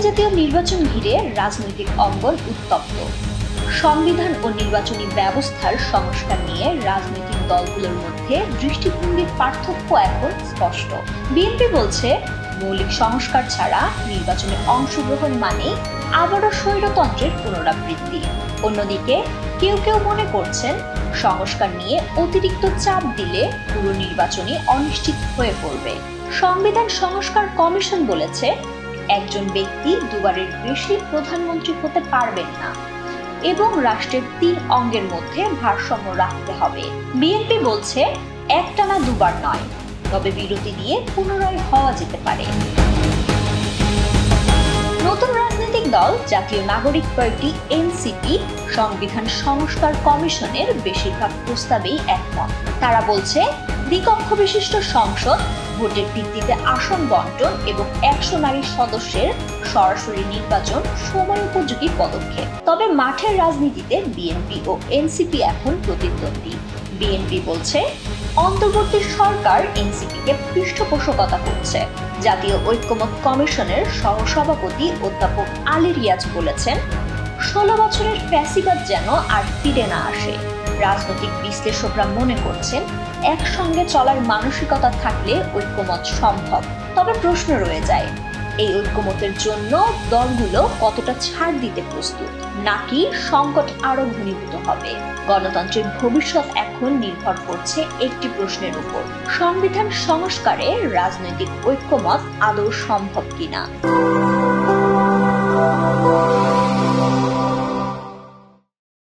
জাতীয় নির্বাচন ঘিরে রাজনৈতিক অঙ্গন উত্তপ্ত। সংবিধান ও নির্বাচনী ব্যবস্থার সংস্কার নিয়ে রাজনৈতিক দলগুলোর মধ্যে দৃষ্টিভঙ্গির পার্থক্য এখন স্পষ্ট। বিএনপি বলছে, মৌলিক সংস্কার ছাড়া নির্বাচনে অংশগ্রহণ মানে আবারও স্বৈরতন্ত্রের পুনরাবৃত্তি। অন্যদিকে কেউ কেউ মনে করছেন, সংস্কার নিয়ে অতিরিক্ত চাপ দিলে পুরো নির্বাচনই অনিশ্চিত হয়ে পড়বে। সংবিধান সংস্কার কমিশন বলেছে, একজন ব্যক্তি দুবারের বেশি প্রধানমন্ত্রী হতে পারবেন না এবং রাষ্ট্রের 3 অঙ্গের মধ্যে ভারসাম্য রাখতে হবে। বিএনপি বলছে, একটানা দুবার নয়, তবে বিরতি দিয়ে পুনরায় হওয়া যেতে পারে। নতুন রাজনৈতিক দল জাতীয় নাগরিক পার্টি এনসিপি সংবিধান সংস্কার কমিশনের বেশিরভাগ প্রস্তাবেই একমত। তারা বলছে, দ্বিকক্ষ বিশিষ্ট সংসদ, ভোটের ভিত্তিতে আসন বন্টন এবং 100 নারী সদস্যের সরাসরি নির্বাচন সময় উপযোগী পদক্ষেপ। তবে মাঠের রাজনীতিতে বিএনপি ও এনসিপি এখন প্রতিদ্বন্দ্বী। বিএনপি বলছে, অন্তর্বর্তী সরকার এনসিপিকে পৃষ্ঠপোষকতা করছে। জাতীয় ঐক্যমত কমিশনের সহসভাপতি অধ্যাপক আলী রিয়াজ বলেছেন, 16 বছরের ফ্যাসিবাদ যেন আর ফিরে না আসে। রাজনৈতিক বিশ্লেষকরা মনে করছেন, একসঙ্গে চলার মানসিকতা থাকলে ঐক্যমত সম্ভব। তবে প্রশ্ন রয়ে যায়, এই ঐক্যমতের জন্য দলগুলো কতটা ছাড় দিতে প্রস্তুত, নাকি সংকট আরো ঘনীভূত হবে। গণতন্ত্রের ভবিষ্যৎ এখন নির্ভর করছে একটি প্রশ্নের উপর, সংবিধান সংস্কারে রাজনৈতিক ঐক্যমত আদৌ সম্ভব কিনা।